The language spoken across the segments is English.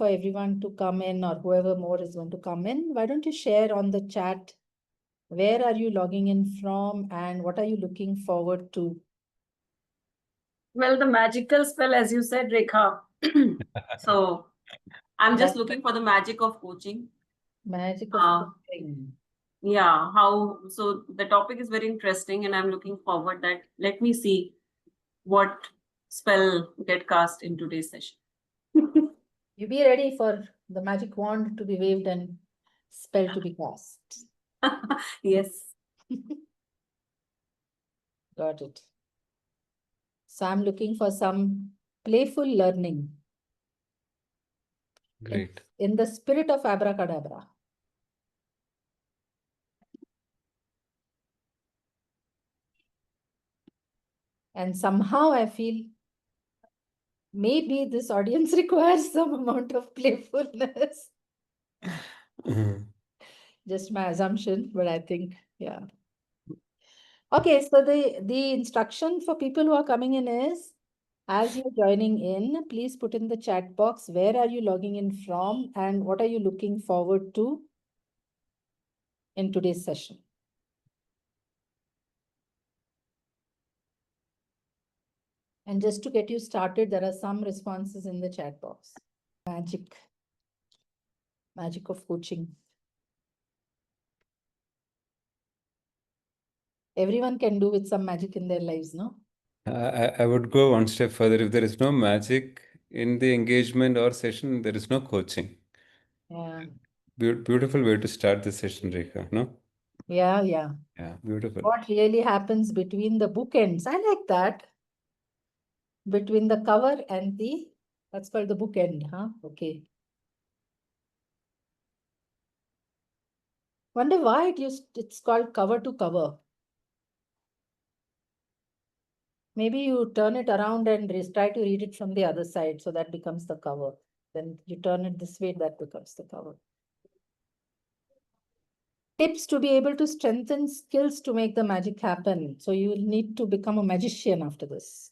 for everyone to come in, or whoever more is going to come in, why don't you share on the chat, where are you logging in from and what are you looking forward to? Well, the magical spell, as you said, Rekha. So I'm just looking for the magic of coaching. Magic of coaching. Yeah, so the topic is very interesting and I'm looking forward that let me see what spell get cast in today's session. You be ready for the magic wand to be waved and spell to be cast. Yes. Got it. So I'm looking for some playful learning. Great. In the spirit of Abracadabra. And somehow I feel maybe this audience requires some amount of playfulness. Just my assumption, but I think, yeah. Okay, so the instruction for people who are coming in is, as you're joining in, please put in the chat box, where are you logging in from and what are you looking forward to in today's session? And just to get you started, there are some responses in the chat box. Magic of coaching. Everyone can do with some magic in their lives, no? I would go one step further. If there is no magic in the engagement or session, there is no coaching. Yeah. Beautiful way to start the session, Rekha, no? Yeah. Yeah, beautiful. What really happens between the bookends? I like that. Between the cover and that's called the bookend, huh? Okay. Wonder why it's called cover to cover. Maybe you turn it around and try to read it from the other side, so that becomes the cover. Then you turn it this way, that becomes the cover. Tips to be able to strengthen skills to make the magic happen. So you will need to become a magician after this.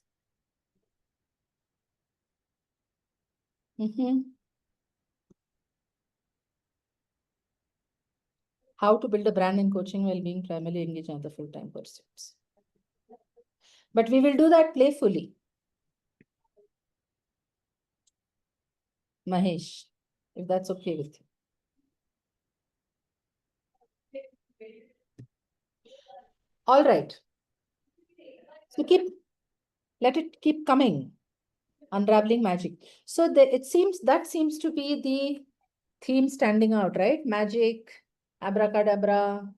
How to build a brand in coaching while being primarily engaged in other full-time pursuits. But we will do that playfully. Mahesh, if that's okay with you. All right. So let it keep coming. Unraveling magic. So it seems to be the theme standing out, right? Magic, abracadabra.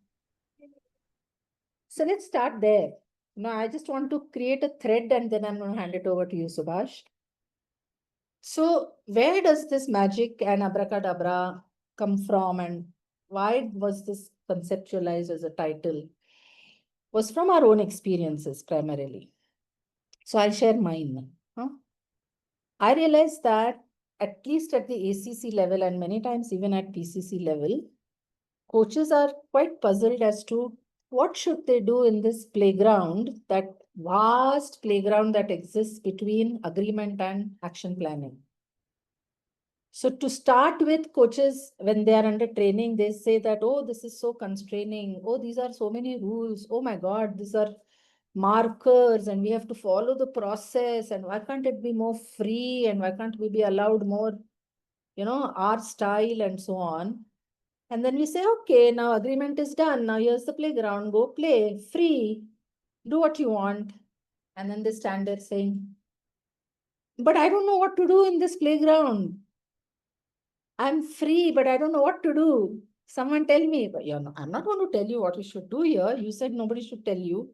So let's start there. Now I just want to create a thread and then I'm going to hand it over to you, Subash. So where does this magic and abracadabra come from and why was this conceptualized as a title? Was from our own experiences primarily. So I'll share mine. I realized that at least at the ACC level and many times even at PCC level, coaches are quite puzzled as to what should they do in this playground, that vast playground that exists between agreement and action planning. So to start with, coaches, when they are under training, they say that, oh, this is so constraining. Oh, these are so many rules. Oh my God, these are markers and we have to follow the process. And why can't it be more free? And why can't we be allowed more, our style and so on? And then we say, okay, now agreement is done. Now here's the playground. Go play, free, do what you want. And then they stand there saying, but I don't know what to do in this playground. I'm free, but I don't know what to do. Someone tell me. But I'm not going to tell you what you should do here. You said nobody should tell you.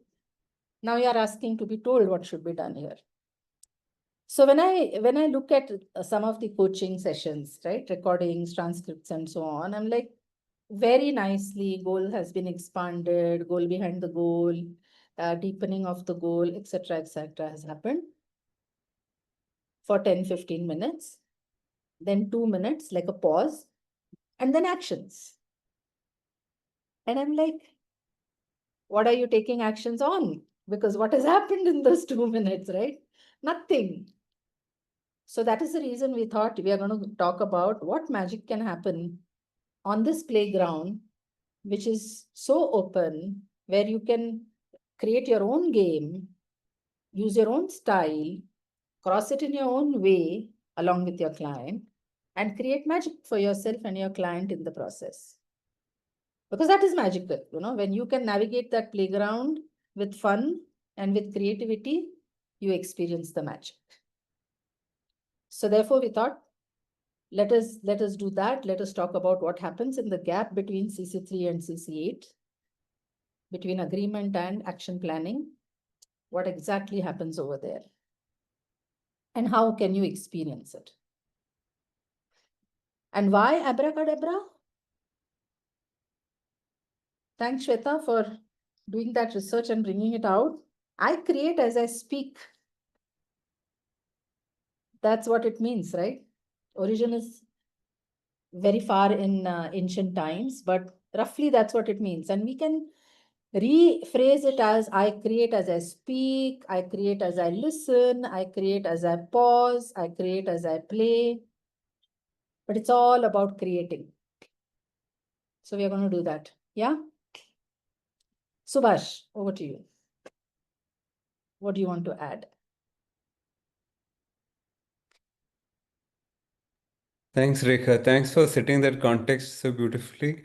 Now you are asking to be told what should be done here. So when I look at some of the coaching sessions, right, recordings, transcripts, and so on, I'm like, very nicely, goal has been expanded, goal behind the goal, deepening of the goal, etc., has happened for 10, 15 minutes. Then 2 minutes, like a pause, and then actions. And I'm like, what are you taking actions on? Because what has happened in those 2 minutes, right? Nothing. So that is the reason we thought we are going to talk about what magic can happen on this playground, which is so open, where you can create your own game, use your own style, cross it in your own way along with your client, and create magic for yourself and your client in the process. Because that is magical, when you can navigate that playground with fun and with creativity, you experience the magic. So therefore we thought, let us do that. Let us talk about what happens in the gap between CC3 and CC8, between agreement and action planning. What exactly happens over there? And how can you experience it? And why Abracadabra? Thanks, Shweta, for doing that research and bringing it out. I create as I speak. That's what it means, right? Origin is very far in ancient times, but roughly that's what it means. And we can rephrase it as I create as I speak, I create as I listen, I create as I pause, I create as I play. But it's all about creating. So we are going to do that. Yeah? Subash, over to you. What do you want to add? Thanks, Rekha. Thanks for setting that context so beautifully.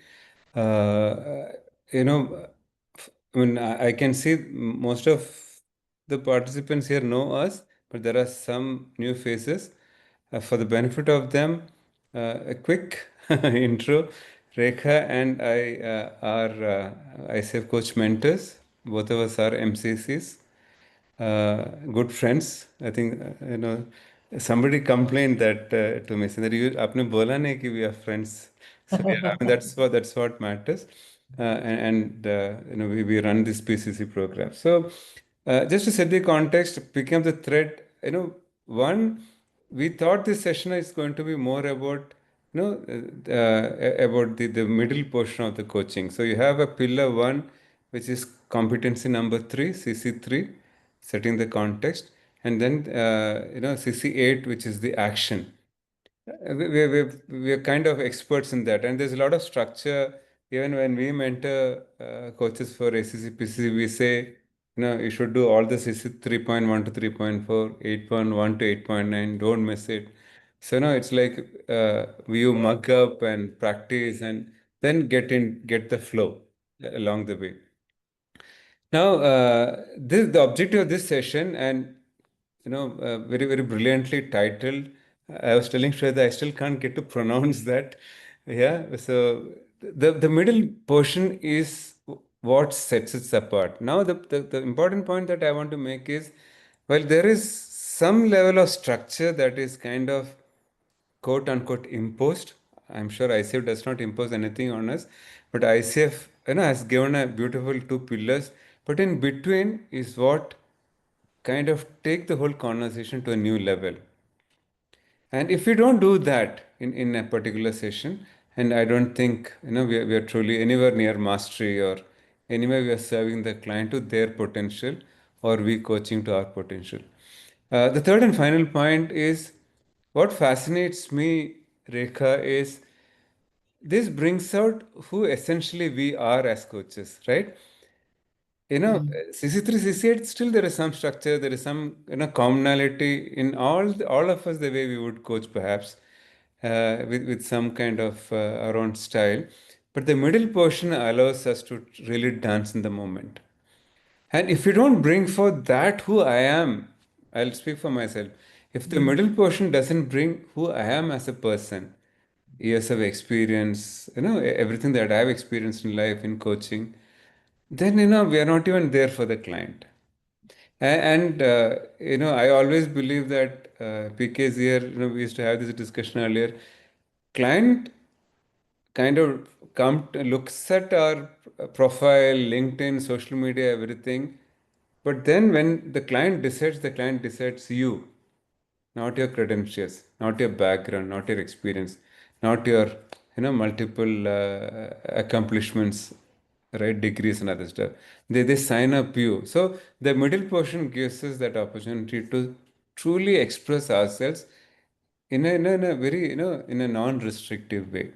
Uh, you know, I mean, I can see most of the participants here know us, but there are some new faces. For the benefit of them, a quick intro. Rekha and I are ICF coach mentors. Both of us are MCCs, good friends. I think somebody complained that to me, saying that you आपने बोला नहीं कि we are friends. So yeah, I mean that's what matters. We run this PCC program. So just to set the context, become the thread. One, we thought this session is going to be more about about the middle portion of the coaching. So you have a pillar one, which is competency number 3, CC3, setting the context, and then CC8, which is the action. We're kind of experts in that, and there's a lot of structure. Even when we mentor coaches for ACC, PCC, we say, you should do all the CC 3.1 to 3.4, 8.1 to 8.9, don't miss it. So no, it's like you mug up and practice and then get the flow along the way. Now, the objective of this session, and very, very brilliantly titled. I was telling Shweta, I still can't get to pronounce that. Yeah, so the middle portion is what sets it apart. Now, the important point that I want to make is, well, there is some level of structure that is kind of quote unquote imposed. I'm sure ICF does not impose anything on us, but ICF has given a beautiful 2 pillars. But in between is what kind of take the whole conversation to a new level. And if we don't do that in a particular session, and I don't think we are truly anywhere near mastery, or anywhere we are serving the client to their potential, or we coaching to our potential. The third and final point is what fascinates me, Rekha, is this brings out who essentially we are as coaches, right? CC3, CC8, still there is some structure, there is some commonality in all of us, the way we would coach perhaps, with some kind of our own style. But the middle portion allows us to really dance in the moment. And if you don't bring forth that who I am, I'll speak for myself. If the middle portion doesn't bring who I am as a person, years of experience, everything that I've experienced in life, in coaching, then we are not even there for the client. And I always believe that PK's here, we used to have this discussion earlier. Client kind of looks at our profile, LinkedIn, social media, everything. But then when the client decides you, not your credentials, not your background, not your experience, not your multiple accomplishments, right, degrees and other stuff. They sign up you. So the middle portion gives us that opportunity to truly express ourselves in a very, in a non-restrictive way.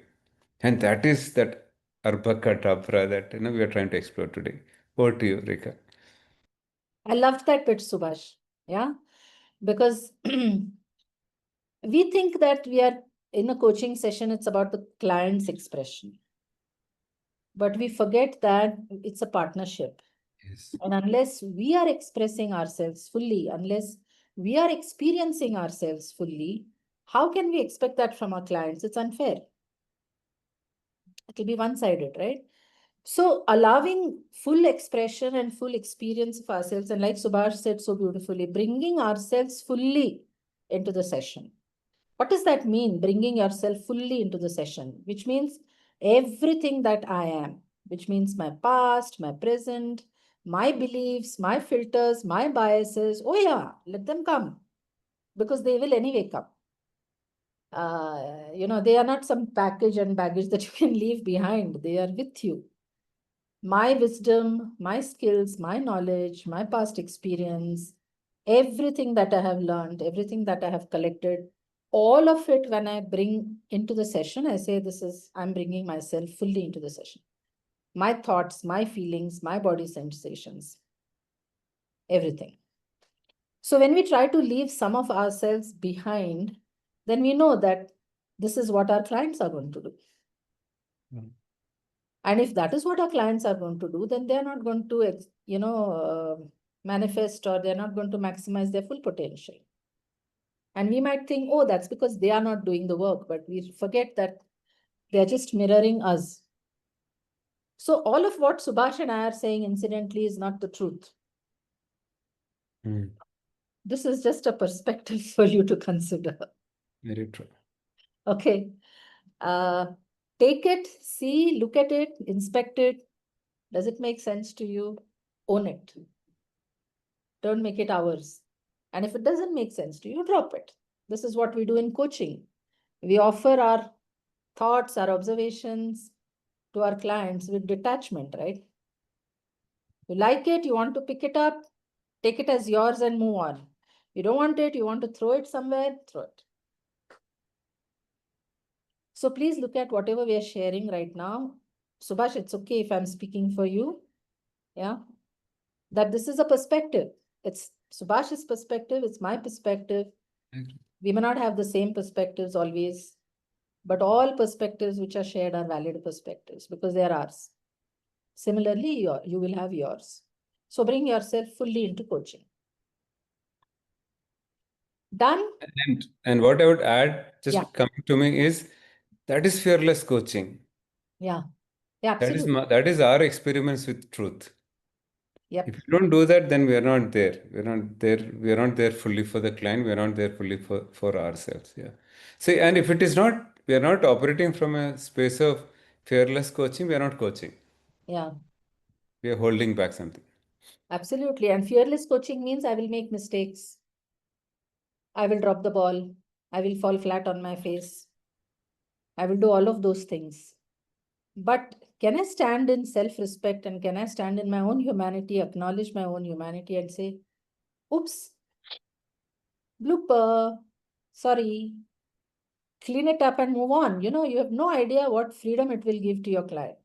And that is that Abracadabra that, we are trying to explore today. Over to you, Rekha. I loved that bit, Subash. Yeah. Because we think that we are in a coaching session, it's about the client's expression. But we forget that it's a partnership. Yes. And unless we are expressing ourselves fully, unless we are experiencing ourselves fully, how can we expect that from our clients? It's unfair. It will be one-sided, right? So allowing full expression and full experience of ourselves, and like Subash said so beautifully, bringing ourselves fully into the session. What does that mean? Bringing yourself fully into the session, which means everything that I am, which means my past, my present, my beliefs, my filters, my biases. Oh yeah, let them come, because they will anyway come. They are not some package and baggage that you can leave behind. They are with you. My wisdom, my skills, my knowledge, my past experience, everything that I have learned, everything that I have collected, all of it, when I bring into the session, I say I'm bringing myself fully into the session. My thoughts, my feelings, my body sensations, everything. So when we try to leave some of ourselves behind, then we know that this is what our clients are going to do. Mm. And if that is what our clients are going to do, then they're not going to, manifest, or they're not going to maximize their full potential. And we might think, oh, that's because they are not doing the work, but we forget that they're just mirroring us. So all of what Subash and I are saying, incidentally, is not the truth. Mm. This is just a perspective for you to consider. Very true. Okay. Take it, see, look at it, inspect it. Does it make sense to you? Own it. Don't make it ours. And if it doesn't make sense to you, drop it. This is what we do in coaching. We offer our thoughts, our observations to our clients with detachment, right? You like it, you want to pick it up, take it as yours and move on. You don't want it, you want to throw it somewhere, throw it. So please look at whatever we are sharing right now. Subash, it's okay if I'm speaking for you. Yeah. That this is a perspective. It's Subash's perspective, it's my perspective. We may not have the same perspectives always, but all perspectives which are shared are valid perspectives because they are ours. Similarly, you will have yours. So bring yourself fully into coaching. Done? And what I would add, just Yeah. coming to me, is that is fearless coaching. Yeah. Yeah, absolutely. That is our experiments with truth. Yep. If you don't do that, then we are not there. We're not there. We are not there fully for the client. We are not there fully for ourselves. Yeah. See, and if it is not, we are not operating from a space of fearless coaching. We are not coaching. Yeah. We are holding back something. Absolutely. And fearless coaching means I will make mistakes. I will drop the ball. I will fall flat on my face. I will do all of those things. But can I stand in self-respect, and can I stand in my own humanity, acknowledge my own humanity and say, oops, blooper, sorry, clean it up and move on. You have no idea what freedom it will give to your client.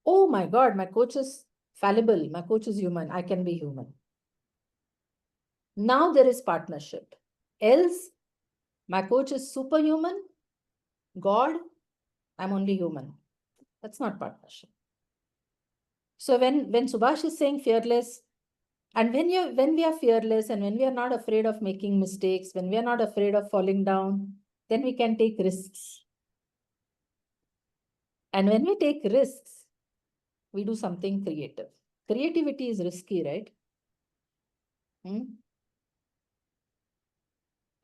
Oh my God, my coach is fallible. My coach is human. I can be human. Now there is partnership. Else, my coach is superhuman. God, I'm only human. That's not partnership. So when Subash is saying fearless, and when we are fearless and when we are not afraid of making mistakes, when we are not afraid of falling down, then we can take risks. And when we take risks, we do something creative. Creativity is risky, right? We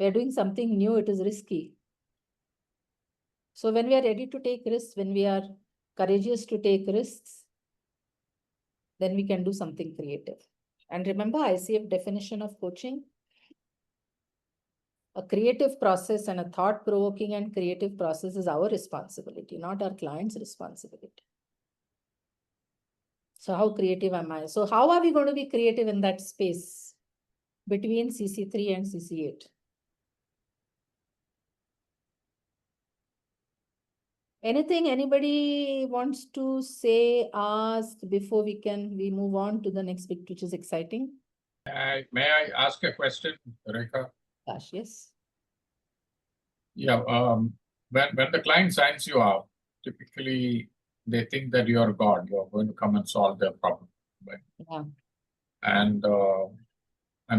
are doing something new, it is risky. So when we are ready to take risks, when we are courageous to take risks, then we can do something creative. And remember, ICF definition of coaching, a creative process and a thought-provoking and creative process is our responsibility, not our client's responsibility. So how creative am I? So how are we going to be creative in that space between CC3 and CC8? Anything anybody wants to say, ask before we move on to the next bit, which is exciting? May I ask a question, Rekha? Gosh, yes. Yeah, when the client signs you up, typically they think that you are God, you are going to come and solve their problem. Right? Yeah. And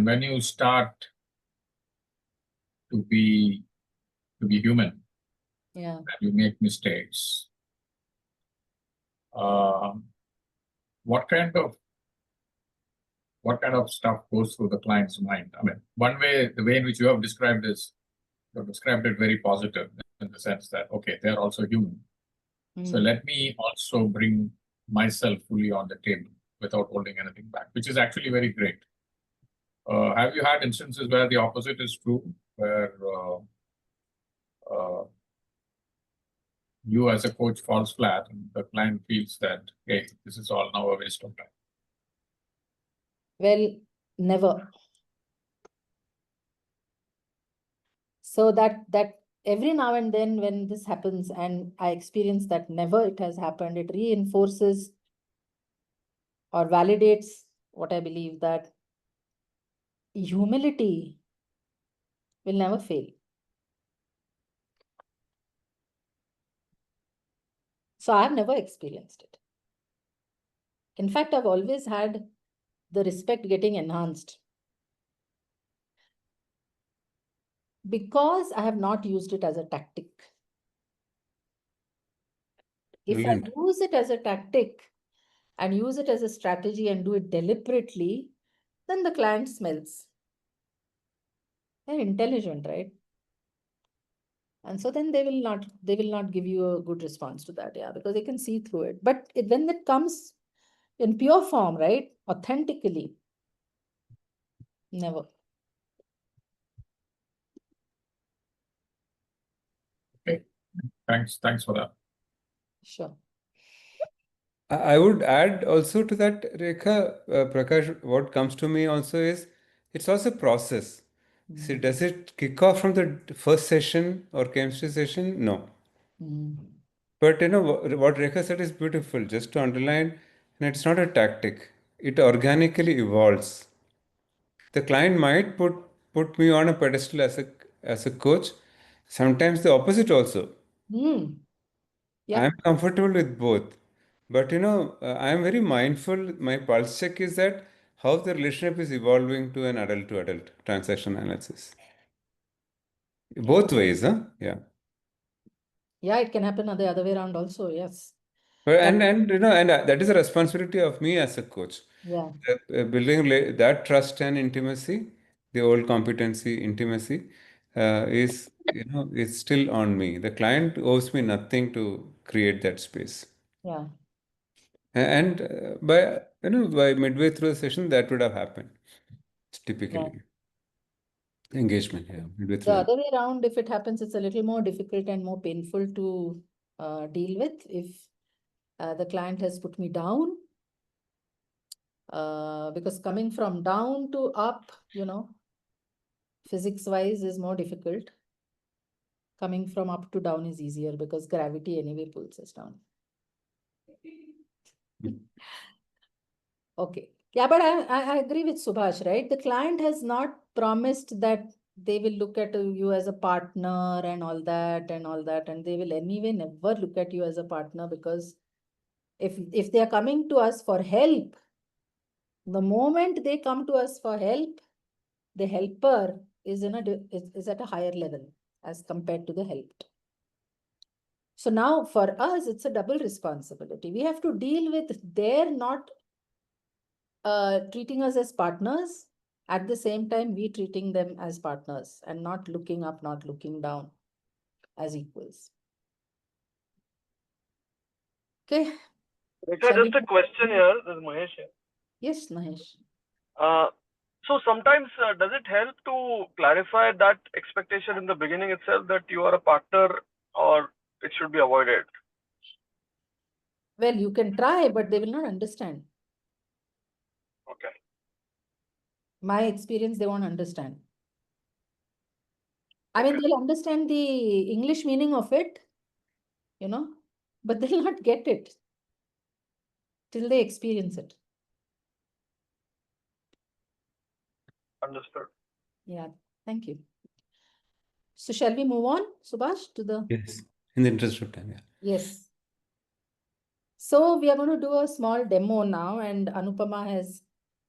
when you start to be human, Yeah. and you make mistakes, what kind of stuff goes through the client's mind? I mean, one way, the way in which you have described this, you have described it very positive in the sense that, okay, they're also human. So Mm. let me also bring myself fully on the table without holding anything back, which is actually very great. Have you had instances where the opposite is true, where you as a coach falls flat and the client feels that, hey, this is all now a waste of time? Well, never. So that every now and then when this happens, and I experience that never it has happened, it reinforces or validates what I believe, that humility will never fail. So I've never experienced it. In fact, I've always had the respect getting enhanced because I have not used it as a tactic. If I Brilliant. use it as a tactic and use it as a strategy and do it deliberately, then the client smells. They're intelligent, right? And so then they will not give you a good response to that, yeah, because they can see through it. But when it comes in pure form, right, authentically, never. Okay, thanks for that. Sure. I would add also to that, Rekha, Prakash, what comes to me also is it's also a process. See, Mm. does it kick off from the first session or chemistry session? No. Mm. But what Rekha said is beautiful. Just to underline, and it's not a tactic. It organically evolves. The client might put me on a pedestal as a coach. Sometimes the opposite also. Mm. Yeah. I'm comfortable with both. But I'm very mindful. My pulse check is that how the relationship is evolving to an adult to adult transaction analysis. Both ways, huh? Yeah. Yeah, it can happen the other way around also, yes. But, But and that is a responsibility of me as a coach. yeah, Building that trust and intimacy, the old competency, intimacy, is it's still on me. The client owes me nothing to create that space. yeah. And by midway through the session, that would have happened. Typically, engagement. Yeah, midway The through. other way around, if it happens, it's a little more difficult and more painful to deal with. If the client has put me down, because coming from down to up, physics wise is more difficult. Coming from up to down is easier because gravity anyway pulls us down. Okay. Yeah, but I agree with Subash, right? The client has not promised that they will look at you as a partner and all that, and they will anyway never look at you as a partner, because if they are coming to us for help, the moment they come to us for help, the helper is is at a higher level as compared to the helped. So now for us, it's a double responsibility. We have to deal with their not treating us as partners, at the same time we treating them as partners and not looking up, not looking down, as equals. Okay. Rekha, Shall just we- a question here. This is Mahesh here. Yes, Mahesh. So sometimes does it help to clarify that expectation in the beginning itself that you are a partner, or it should be avoided? Well, you can try, but they will not understand. Okay. My experience, they won't understand. I mean, Okay. they'll understand the English meaning of it, but they'll not get it till they experience it. Understood. Yeah, thank you. So shall we move on, Subash, to the... Yes, in the interest of time, yeah. Yes. So we are going to do a small demo now, and Anupama has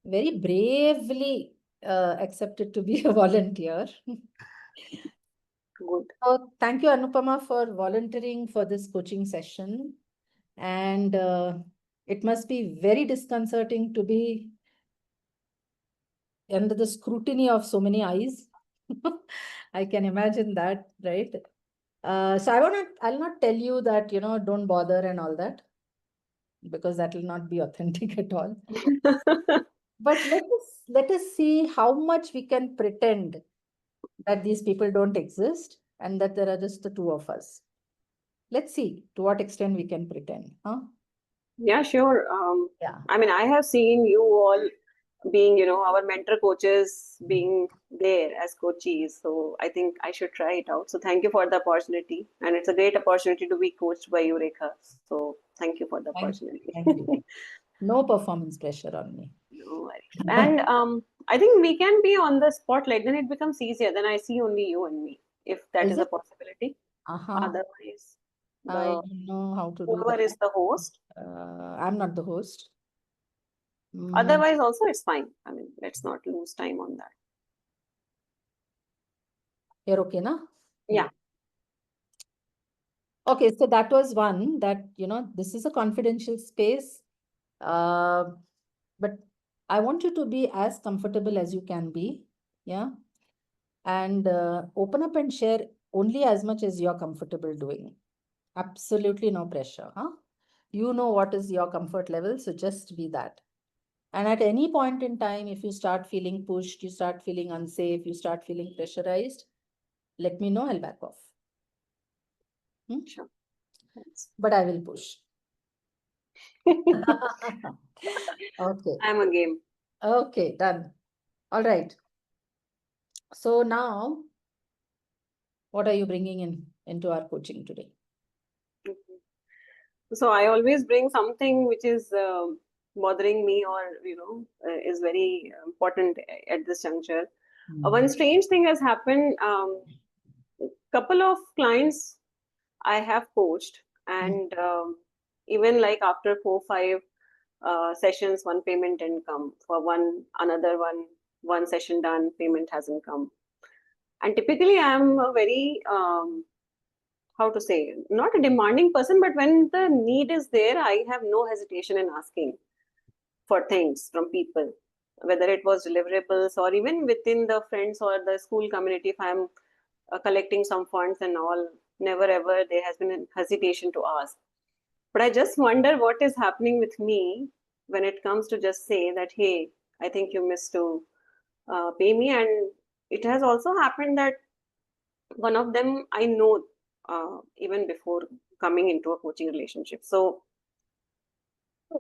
very bravely accepted to be a volunteer. Good. So thank you, Anupama, for volunteering for this coaching session. And it must be very disconcerting to be under the scrutiny of so many eyes. I can imagine that, right? So I'll not tell you that, don't bother and all that, because that will not be authentic at all. But let us see how much we can pretend that these people don't exist and that there are just the two of us. Let's see to what extent we can pretend, huh? Yeah, sure. Yeah. I mean, I have seen you all being, our mentor coaches being there as coaches. So I think I should try it out. So thank you for the opportunity. And it's a great opportunity to be coached by you, Rekha. So thank you for the opportunity. Thank you. No performance pressure on me. No worries. And I think we can be on the spotlight. Then it becomes easier. Then I see only you and me, if that Is is a it? possibility. Otherwise, I don't know how to do whoever that. is the host. I'm not the host. Otherwise, also it's fine. I mean, let's not lose time on that. You're okay, na? Yeah. Okay, so that was one that, this is a confidential space. But I want you to be as comfortable as you can be. Yeah. And open up and share only as much as you're comfortable doing. Absolutely no pressure, huh? You know what is your comfort level, so just be that. And at any point in time, if you start feeling pushed, you start feeling unsafe, you start feeling pressurized, let me know, I'll back off. Sure. Thanks. But I will push. Okay. I'm a game. Okay, done. All right. So now, what are you bringing into our coaching today? So I always bring something which is bothering me or, is very important at this juncture. One strange thing has happened. Couple of clients I have coached, and even like after 4-5 sessions, one payment didn't come. For one session done, payment hasn't come. And typically I am a very how to say, not a demanding person, but when the need is there, I have no hesitation in asking for things from people, whether it was deliverables or even within the friends or the school community. If I'm collecting some funds and all, never ever there has been a hesitation to ask. But I just wonder what is happening with me when it comes to just say that, hey, I think you missed to pay me. And it has also happened that one of them I know even before coming into a coaching relationship. So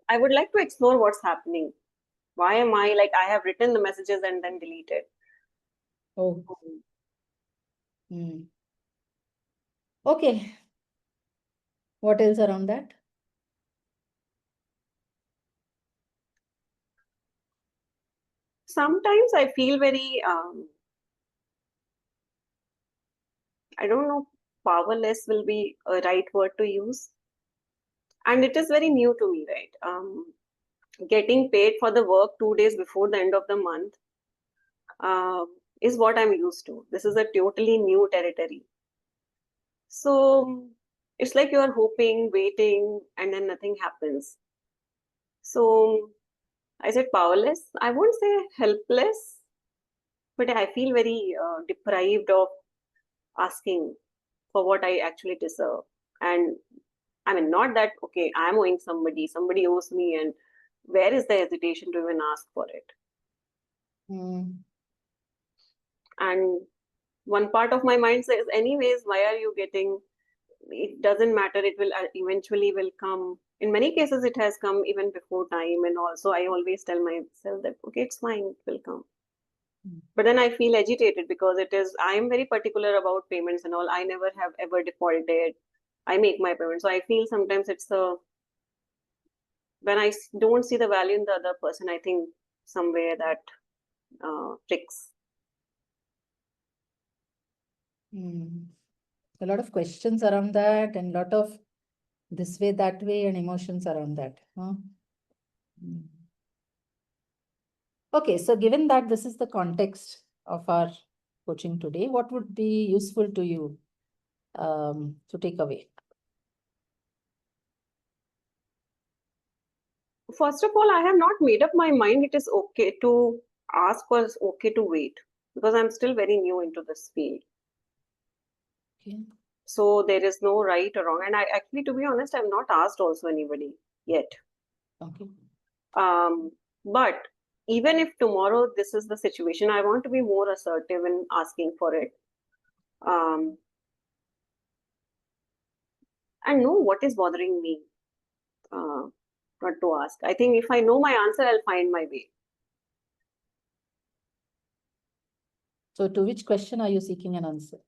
I would like to explore what's happening. Why am I like, I have written the messages and then deleted? Oh. Okay. What else around that? Sometimes I feel very, I don't know, powerless will be a right word to use. And it is very new to me, right? Getting paid for the work 2 days before the end of the month is what I'm used to. This is a totally new territory. So it's like you're hoping, waiting, and then nothing happens. So I said powerless. I won't say helpless, but I feel very deprived of asking for what I actually deserve. And I mean, not that, okay, I'm owing somebody owes me, and where is the hesitation to even ask for it? And one part of my mind says, anyways, why are you getting, it doesn't matter, it will eventually will come. In many cases, it has come even before time. And also I always tell myself that, okay, it's fine, it will come. But then I feel agitated because I am very particular about payments and all. I never have ever defaulted. I make my payment. So I feel sometimes it's when I don't see the value in the other person, I think somewhere that tricks. A lot of questions around that and a lot of this way, that way, and emotions around that. Huh? Okay, so given that this is the context of our coaching today, what would be useful to you to take away? First of all, I have not made up my mind. It is okay to ask or it's okay to wait, because I'm still very new into this field. Okay. So there is no right or wrong. And I actually, to be honest, I've not asked also anybody yet. Okay. But even if tomorrow this is the situation, I want to be more assertive in asking for it. And know what is bothering me. Not to ask. I think if I know my answer, I'll find my way. So to which question are you seeking an answer?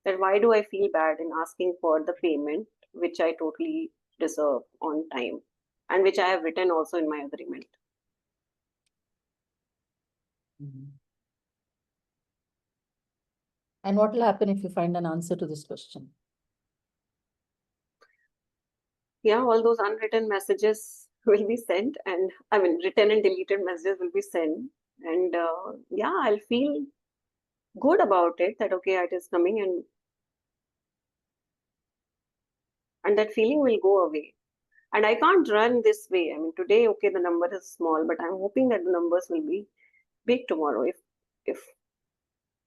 That why do I feel bad in asking for the payment, which I totally deserve on time, and which I have written also in my agreement. And what will happen if you find an answer to this question? Yeah, all those unwritten messages will be sent, and I mean, written and deleted messages will be sent. And yeah, I'll feel good about it, that okay, it is coming, and that feeling will go away. And I can't run this way. I mean, today, okay, the number is small, but I'm hoping that the numbers will be big tomorrow. If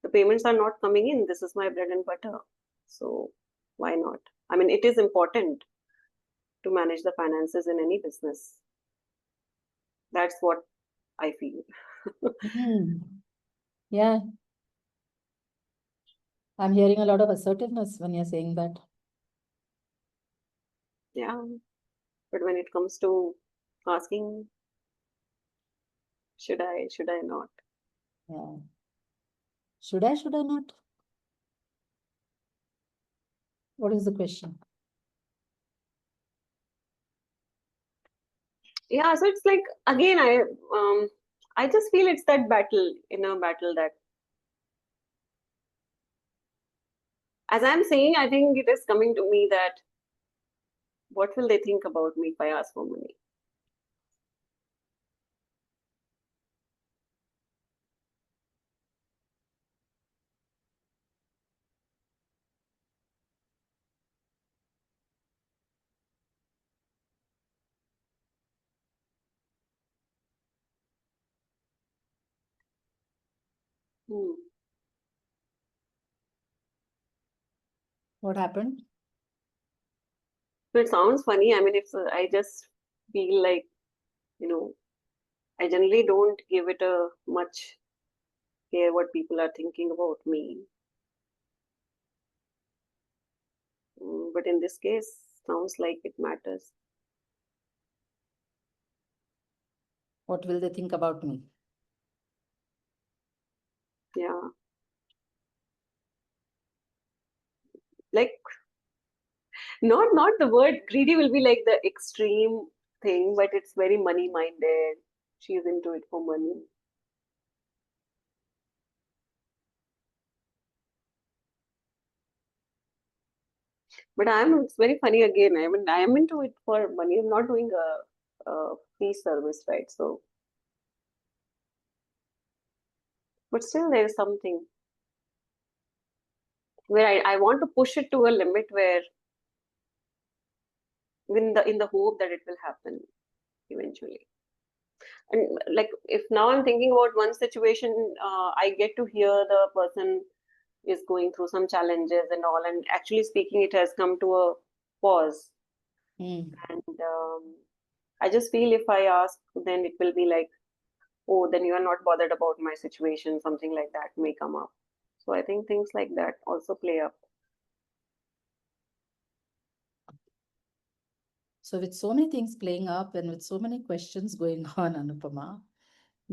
the payments are not coming in, this is my bread and butter. So why not? I mean, it is important to manage the finances in any business. That's what I feel. Yeah. I'm hearing a lot of assertiveness when you're saying that. Yeah. But when it comes to asking, should I not? Yeah. Should I not? What is the question? Yeah, so it's like, again, I just feel it's that inner battle that, as I'm saying, I think it is coming to me that what will they think about me if I ask for money? What happened? So it sounds funny. I mean, I just feel like, I generally don't give it a much care what people are thinking about me. But in this case, sounds like it matters. What will they think about me? Yeah. Like, not the word greedy will be like the extreme thing, but it's very money minded. She's into it for money. But it's very funny again. I mean, I am into it for money. I'm not doing a free service, right? So, but still there is something where I want to push it to a limit where in the hope that it will happen eventually. And like, if now I'm thinking about one situation, I get to hear the person is going through some challenges and all, and actually speaking, it has come to a pause. And I just feel if I ask, then it will be like, oh, then you are not bothered about my situation, something like that may come up. So I think things like that also play up. So with so many things playing up and with so many questions going on, Anupama,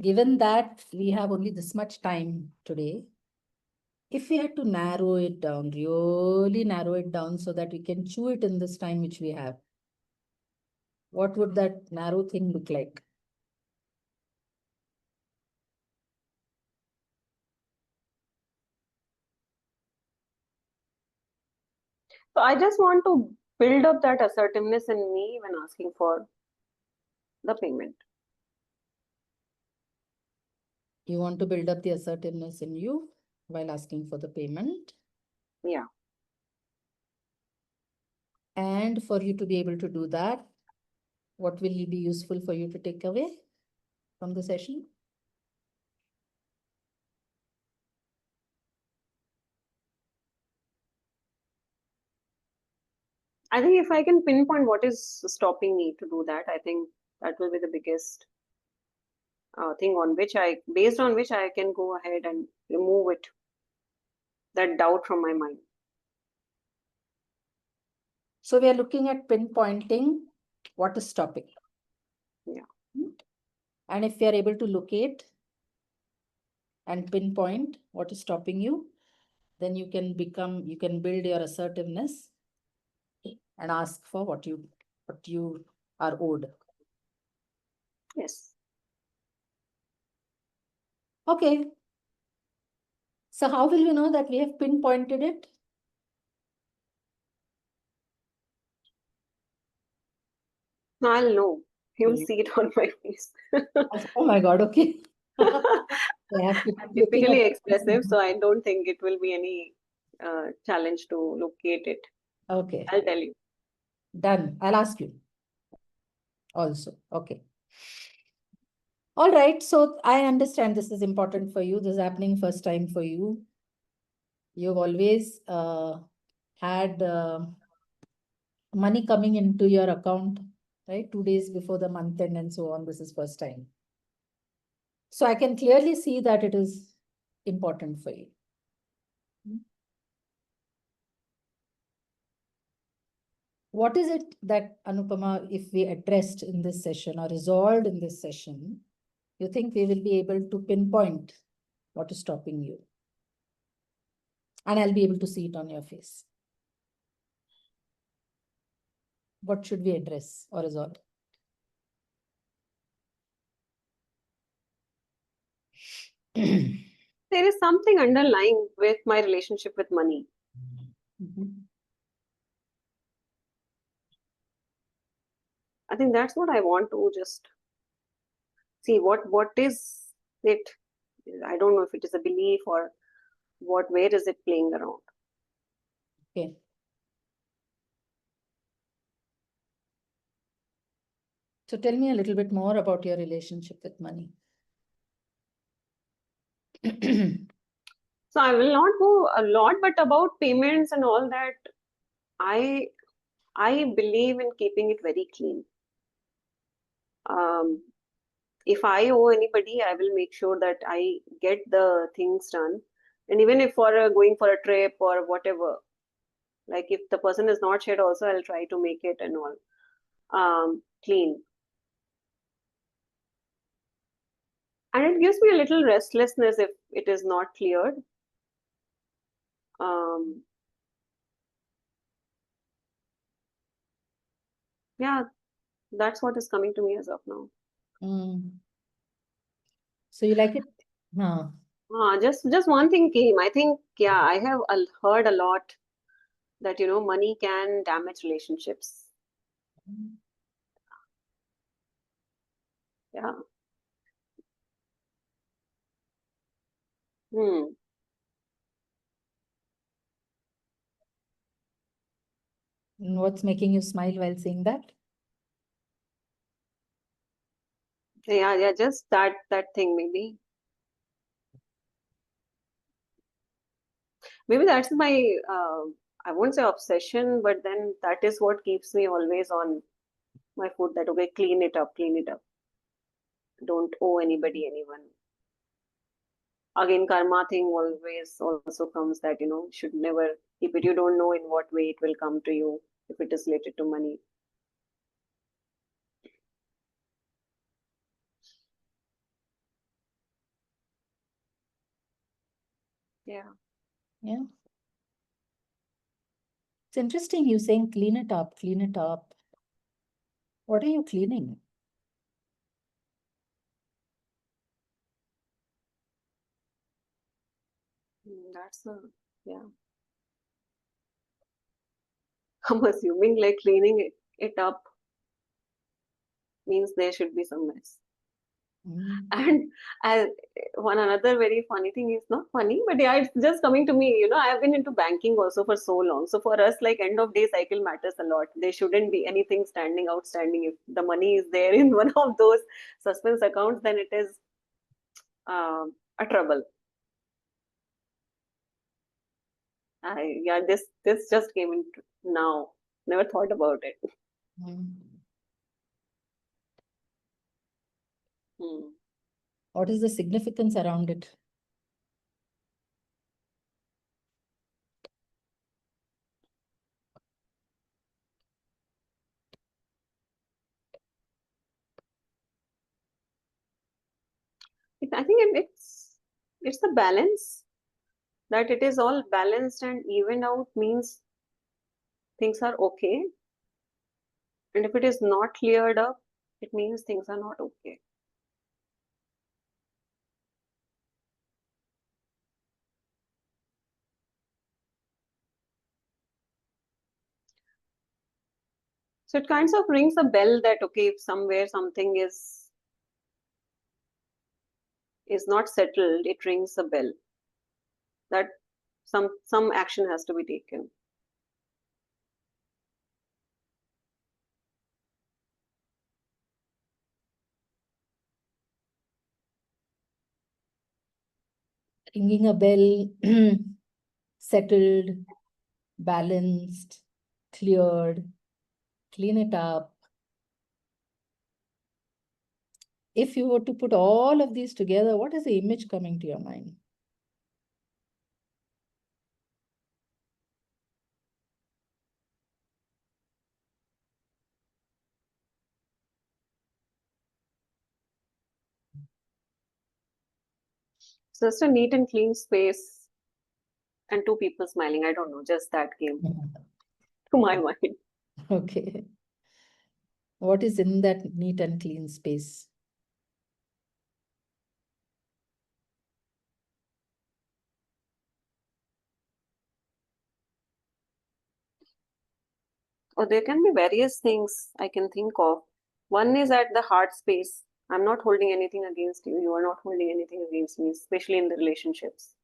given that we have only this much time today, if we had to narrow it down, really narrow it down so that we can chew it in this time which we have, what would that narrow thing look like? So I just want to build up that assertiveness in me when asking for the payment. You want to build up the assertiveness in you while asking for the payment. Yeah. And for you to be able to do that, what will be useful for you to take away from the session? I think if I can pinpoint what is stopping me to do that, I think that will be the biggest thing on which based on which I can go ahead and remove it, that doubt from my mind. So we are looking at pinpointing what is stopping. Yeah. And if we are able to locate and pinpoint what is stopping you, then you can build your assertiveness and ask for what you are owed. Yes. Okay. So how will we know that we have pinpointed it? I'll know. You'll see it on my face. Oh my God, okay. I have to I'm looking typically at- expressive, so I don't think it will be any challenge to locate it. Okay, I'll tell you. done. I'll ask you also. Okay. All right. So I understand this is important for you. This is happening first time for you. You've always had money coming into your account, right? 2 days before the month end and so on. This is first time. So I can clearly see that it is important for you. What is it that, Anupama, if we addressed in this session or resolved in this session, you think we will be able to pinpoint what is stopping you? And I'll be able to see it on your face. What should we address or resolve? There is something underlying with my relationship with money. I think that's what I want to just see what is it. I don't know if it is a belief or where is it playing around. Okay. So tell me a little bit more about your relationship with money. So I will not go a lot, but about payments and all that, I believe in keeping it very clean. If I owe anybody, I will make sure that I get the things done. And even if going for a trip or whatever, like if the person is not shared also, I'll try to make it and all clean. And it gives me a little restlessness if it is not cleared. Yeah, that's what is coming to me as of now. So you like it? Just one thing came. I think, yeah, I have heard a lot that, money can damage relationships. Yeah. What's making you smile while saying that? Yeah, just that thing maybe. Maybe that's my, I won't say obsession, but then that is what keeps me always on my foot that, okay, clean it up. Don't owe anybody, anyone. Again, karma thing always also comes that, should never keep it. You don't know in what way it will come to you if it is related to money. Yeah. Yeah. It's interesting you saying clean it up, clean it up. What are you cleaning? That's yeah. I'm assuming like cleaning it up means there should be some mess. And one another very funny thing is not funny, but yeah, it's just coming to me. I have been into banking also for so long. So for us, like end of day cycle matters a lot. There shouldn't be anything outstanding. If the money is there in one of those suspense accounts, then it is a trouble. Yeah, this just came in now. Never thought about it. What is the significance around it? I think it's the balance, that it is all balanced and evened out means things are okay. And if it is not cleared up, it means things are not okay. So it kind of rings a bell that, okay, if somewhere something is not settled, it rings a bell that some action has to be taken. Ringing a bell, settled, balanced, cleared, clean it up. If you were to put all of these together, what is the image coming to your mind? So just a neat and clean space and two people smiling. I don't know, just that came to my mind. Okay. What is in that neat and clean space? Or there can be various things I can think of. One is at the heart space. I'm not holding anything against you. You are not holding anything against me, especially in the relationships.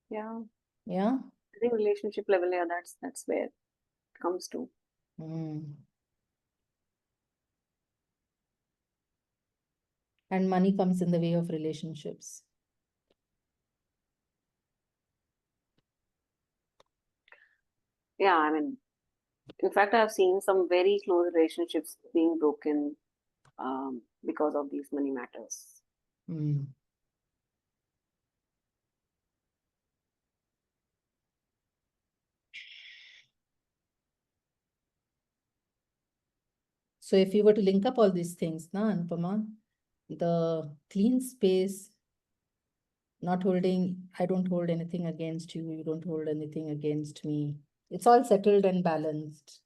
Yeah. Yeah. I think relationship level, yeah, that's where it comes to. And money comes in the way of relationships. Yeah, I mean, in fact, I've seen some very close relationships being broken because of these money matters. So if you were to link up all these things, Anupama, the clean space, not holding, I don't hold anything against you, you don't hold anything against me. It's all settled and balanced.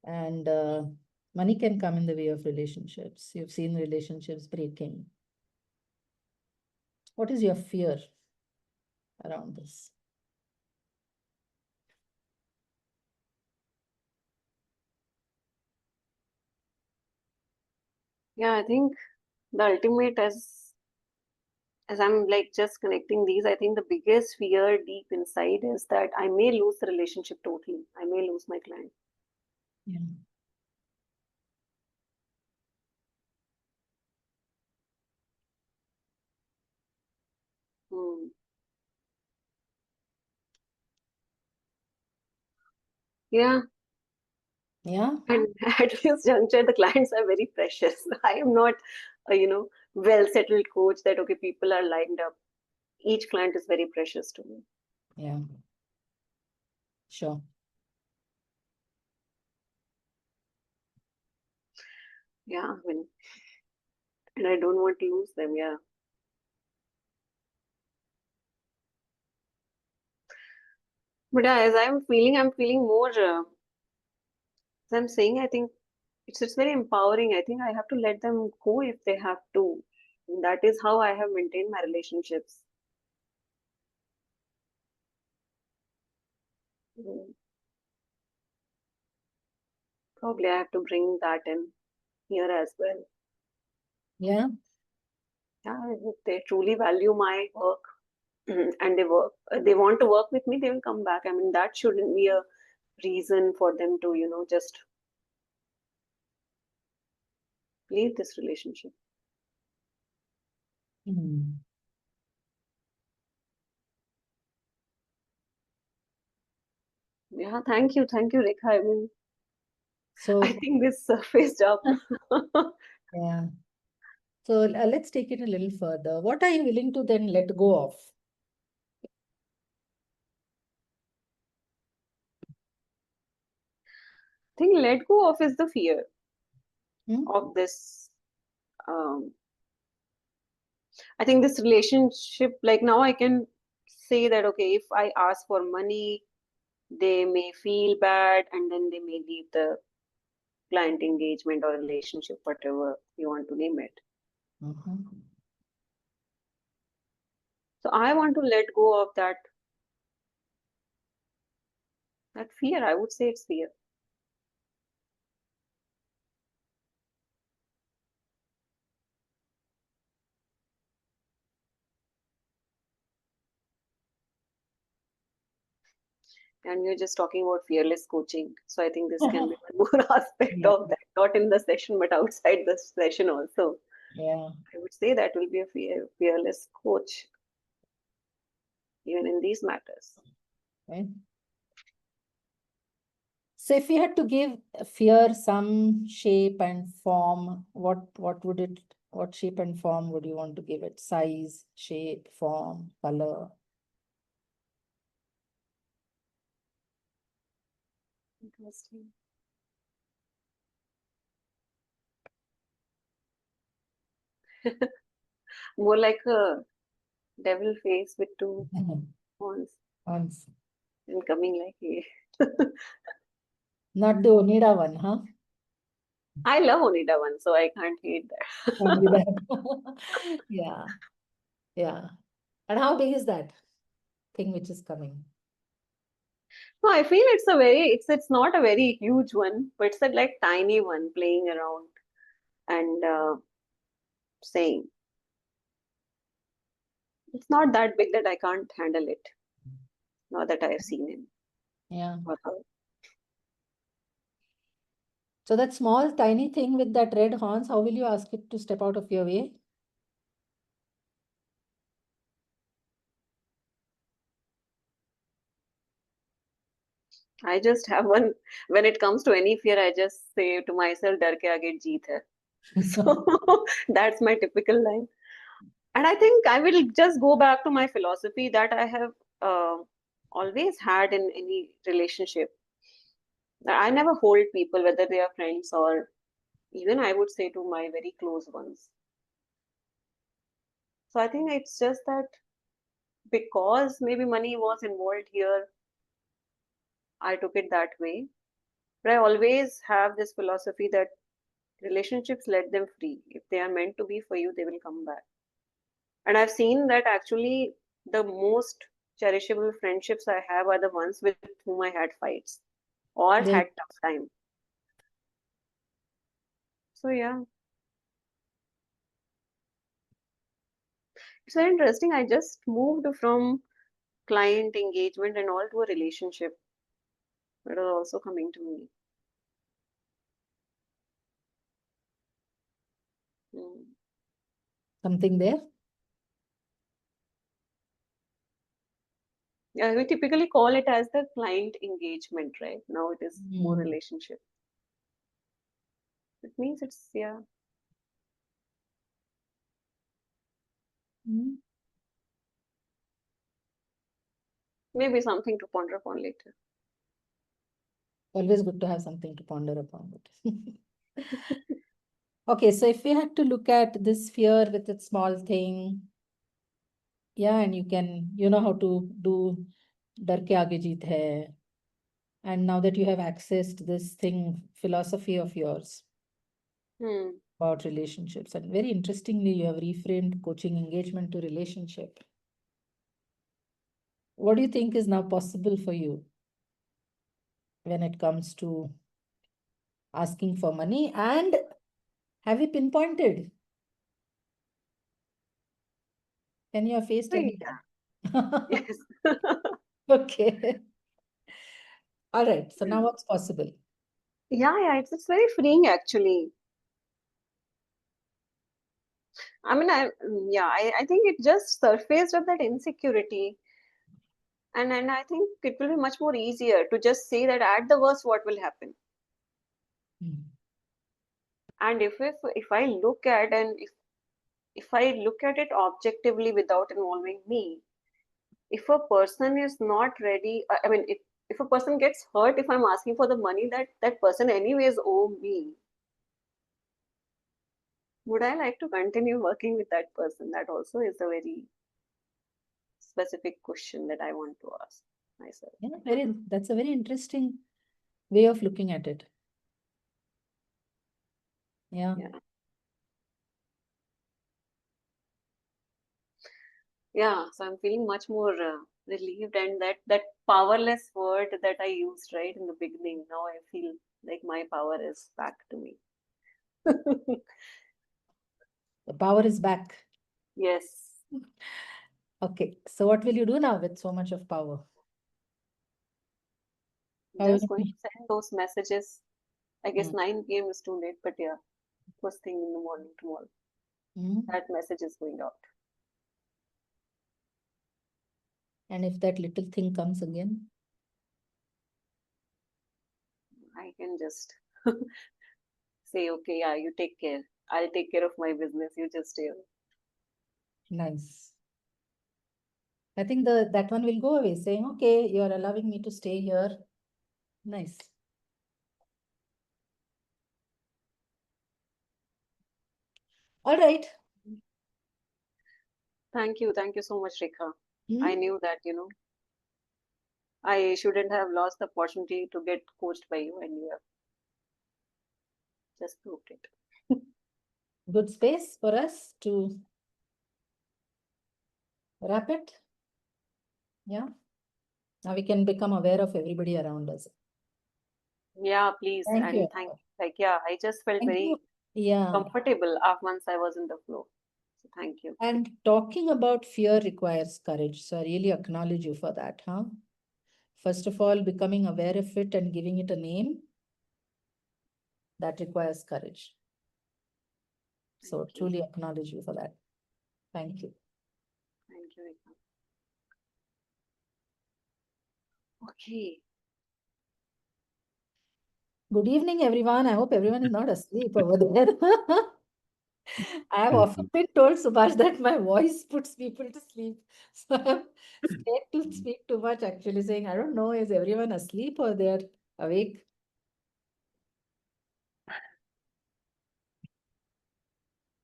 And money can come in the way of relationships. You've seen relationships breaking. What is your fear around this? Yeah, I think the ultimate, as I'm like just connecting these, I think the biggest fear deep inside is that I may lose the relationship totally. I may lose my client. Yeah. Yeah. Yeah. And at this juncture, the clients are very precious. I am not, well-settled coach that, okay, people are lined up. Each client is very precious to me. Yeah. Sure. Yeah, I mean, and I don't want to lose them. Yeah. But as I'm feeling more, as I'm saying, I think it's very empowering. I think I have to let them go if they have to. That is how I have maintained my relationships. Probably I have to bring that in here as well. Yeah. Yeah, if they truly value my work and they want to work with me, they will come back. I mean, that shouldn't be a reason for them to, just leave this relationship. Hmm. Yeah, thank you, Rekha. I mean, So, I think this surfaced up. yeah. So let's take it a little further. What are you willing to then let go of? I think let go of is the fear Hmm? of this. I think this relationship, like now I can say that, okay, if I ask for money, they may feel bad and then they may leave the client engagement or relationship, whatever you want to name it. Mhm. So I want to let go of that fear. I would say it's fear. And we're just talking about fearless coaching. So I think this can be one more aspect Yeah. of that, not in the session, but outside the session also. Yeah. I would say that will be a fearless coach, even in these matters. Right. So if you had to give fear some shape and form, what shape and form would you want to give it? Size, shape, form, color? Interesting. More like a devil face with two horns Once. and coming like a. Not the Onida one, huh? I love Onida one, so I can't hate that. Only that. Yeah. Yeah. And how big is that thing which is coming? No, I feel it's not a very huge one, but it's a like tiny one playing around and saying. It's not that big that I can't handle it. Not that I have seen him. Yeah. Or her. So that small tiny thing with that red horns, how will you ask it to step out of your way? I just have one. When it comes to any fear, I just say to myself, "Dar ke aage jeet hai." So that's my typical line. And I think I will just go back to my philosophy that I have uh, always had in any relationship. I never hold people, whether they are friends or even I would say to my very close ones. So I think it's just that because maybe money was involved here, I took it that way. But I always have this philosophy that relationships, let them free. If they are meant to be for you, they will come back. And I've seen that actually the most cherishable friendships I have are the ones with whom I had fights or They- had tough time. So yeah, it's very interesting. I just moved from client engagement and all to a relationship. It was also coming to me. Something there? Yeah, we typically call it as the client engagement, right? Now it is more Hmm. relationship. It means it's, yeah. Hmm? Maybe something to ponder upon later. Always good to have something to ponder upon. Okay, so if we had to look at this fear with its small thing, yeah, and you know how to do dar ke aage jeet hai. And now that you have accessed this thing, philosophy of yours about relationships, and very interestingly, you have reframed coaching engagement to relationship. What do you think is now possible for you when it comes to asking for money? And have you pinpointed? Can you have faced any? Yes. Okay. All right. So now what's possible? Yeah, it's very freeing actually. I mean, I think it just surfaced of that insecurity. And I think it will be much more easier to just say that at the worst, what will happen? And if I look at if I look at it objectively without involving me, if a person is not ready, I mean, if a person gets hurt, if I'm asking for the money that person anyways owe me, would I like to continue working with that person? That also is a very specific question that I want to ask myself. Yeah, that's a very interesting way of looking at it. Yeah. Yeah, so I'm feeling much more relieved, and that powerless word that I used right in the beginning, now I feel like my power is back to me. The power is back. Yes. Okay, so what will you do now with so much of power? Just going to send those messages. I guess 9 p.m. is too late, but yeah, first thing in the morning tomorrow. That message is going out. And if that little thing comes again? I can just say, okay, yeah, you take care. I'll take care of my business. You just stay away. Nice. I think that one will go away, saying, okay, you're allowing me to stay here. Nice. All right. Thank you so much, Rekha. I knew that, I shouldn't have lost the opportunity to get coached by you, and you have just proved it. Good space for us to wrap it. Yeah. Now we can become aware of everybody around us. Yeah, please. Thank you. I just felt very comfortable once I was in the flow. So thank you. And talking about fear requires courage. So I really acknowledge you for that, huh? First of all, becoming aware of it and giving it a name, that requires courage. So truly acknowledge you for that. Thank you. Thank you, Rekha. Okay. Good evening, everyone. I hope everyone is not asleep over there. I have often been told, Subash, that my voice puts people to sleep. So I'm scared to speak too much, actually, saying, I don't know, is everyone asleep or they're awake?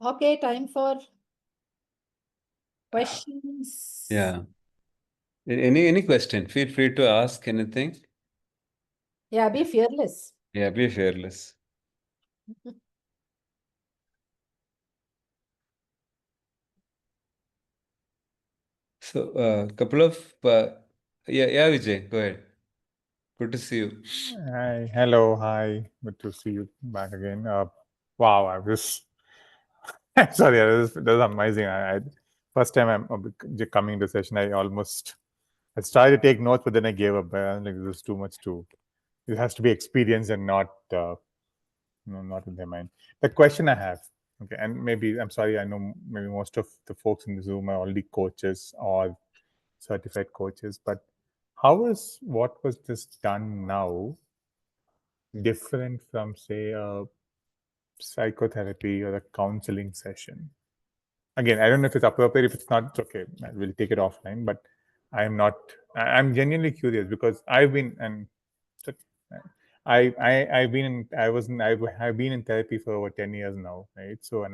Okay, time for questions. Yeah. Any question? Feel free to ask anything. Yeah, be fearless. Yeah, be fearless. So, couple of yeah, Vijay, go ahead. Good to see you. Hi, hello, hi. Good to see you back again. Wow, I was sorry, that was amazing. First time I'm coming to session, I started to take notes, but then I gave up. I was like, this is too much it has to be experienced and not not in their mind. The question I have, okay, and maybe I'm sorry, I know maybe most of the folks in the Zoom are already coaches or certified coaches, but what was just done now different from, say, a psychotherapy or a counseling session? again, I don't know if it's appropriate. If it's not, it's okay. We'll take it offline. But I'm not. I'm genuinely curious because I've been and so I've been in. I've been in therapy for over 10 years now, right? So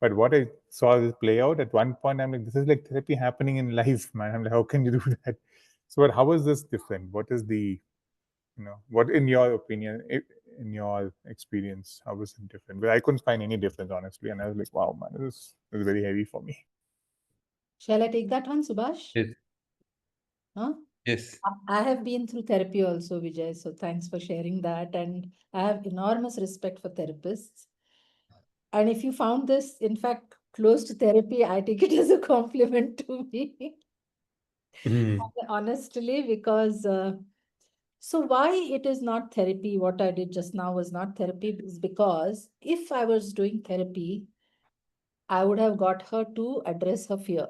but what I saw this play out at one point, I'm like, this is like therapy happening in life, man. I'm like, how can you do that? So, but how is this different? What is the, what in your opinion, in your experience, how is it different? But I couldn't find any difference, honestly. And I was like, wow, man, this is very heavy for me. Shall I take that one, Subash? Yes. Huh? Yes. I have been through therapy also, Vijay. So thanks for sharing that. And I have enormous respect for therapists. And if you found this, in fact, close to therapy, I take it as a compliment to me. Honestly, because so why it is not therapy, what I did just now was not therapy, is because if I was doing therapy, I would have got her to address her fear.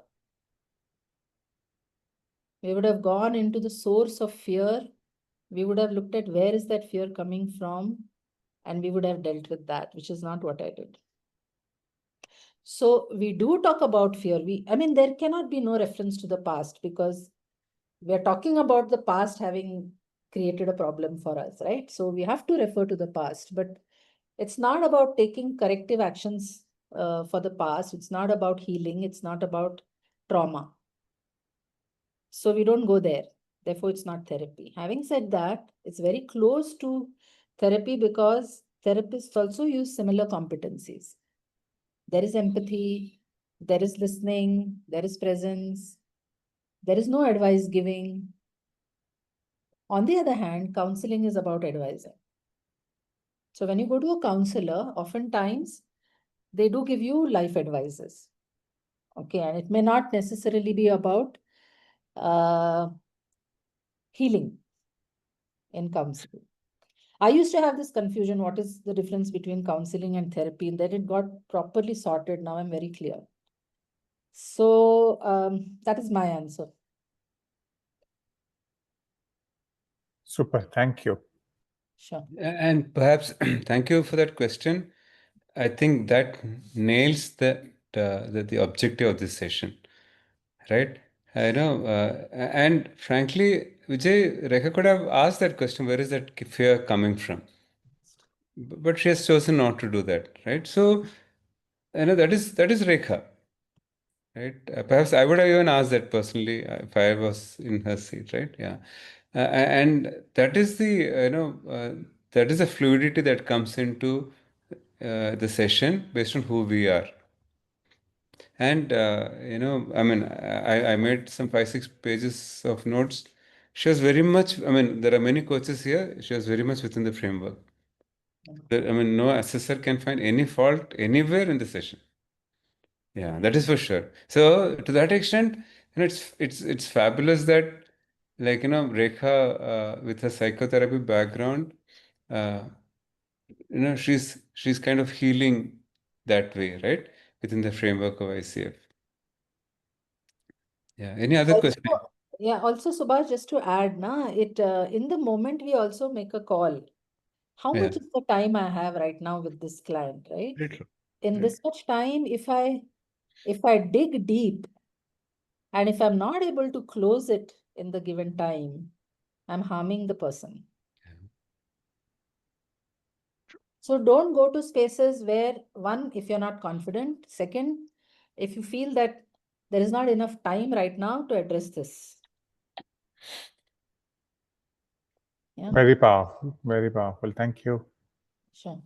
We would have gone into the source of fear. We would have looked at where is that fear coming from, and we would have dealt with that, which is not what I did. So we do talk about fear. I mean, there cannot be no reference to the past because we are talking about the past having created a problem for us, right? So we have to refer to the past, but it's not about taking corrective actions for the past. It's not about healing. It's not about trauma. So we don't go there. Therefore, it's not therapy. Having said that, it's very close to therapy because therapists also use similar competencies. There is empathy, there is listening, there is presence, there is no advice giving. On the other hand, counseling is about advising. So when you go to a counselor, oftentimes they do give you life advices. Okay, and it may not necessarily be about healing in counseling. I used to have this confusion, what is the difference between counseling and therapy? And then it got properly sorted. Now I'm very clear. So that is my answer. Super, thank you. Sure. And perhaps thank you for that question. I think that nails the objective of this session, right? I know, and frankly, Vijay, Rekha could have asked that question, where is that fear coming from? But she has chosen not to do that, right? So, that is Rekha, right? Perhaps I would have even asked that personally if I was in her seat, right? Yeah, and that is that is the fluidity that comes into the session based on who we are. And I mean, I made some 5-6 pages of notes. She was very much, I mean, there are many coaches here. She was very much within the framework. I mean, no assessor can find any fault anywhere in the session. Yeah, that is for sure. So to that extent, it's fabulous that, like, Rekha with her psychotherapy background, uh, she's kind of healing that way, right? Within the framework of ICF. Yeah. Any other question? Yeah, also Subash, just to add, in the moment we also make a call. How much is the time I have right now with this client, right? Very true. In this much time, if I dig deep and if I'm not able to close it in the given time, I'm harming the person. So don't go to spaces where, one, if you're not confident, second, if you feel that there is not enough time right now to address this. Yeah. Very powerful, very powerful. Thank you. Sure.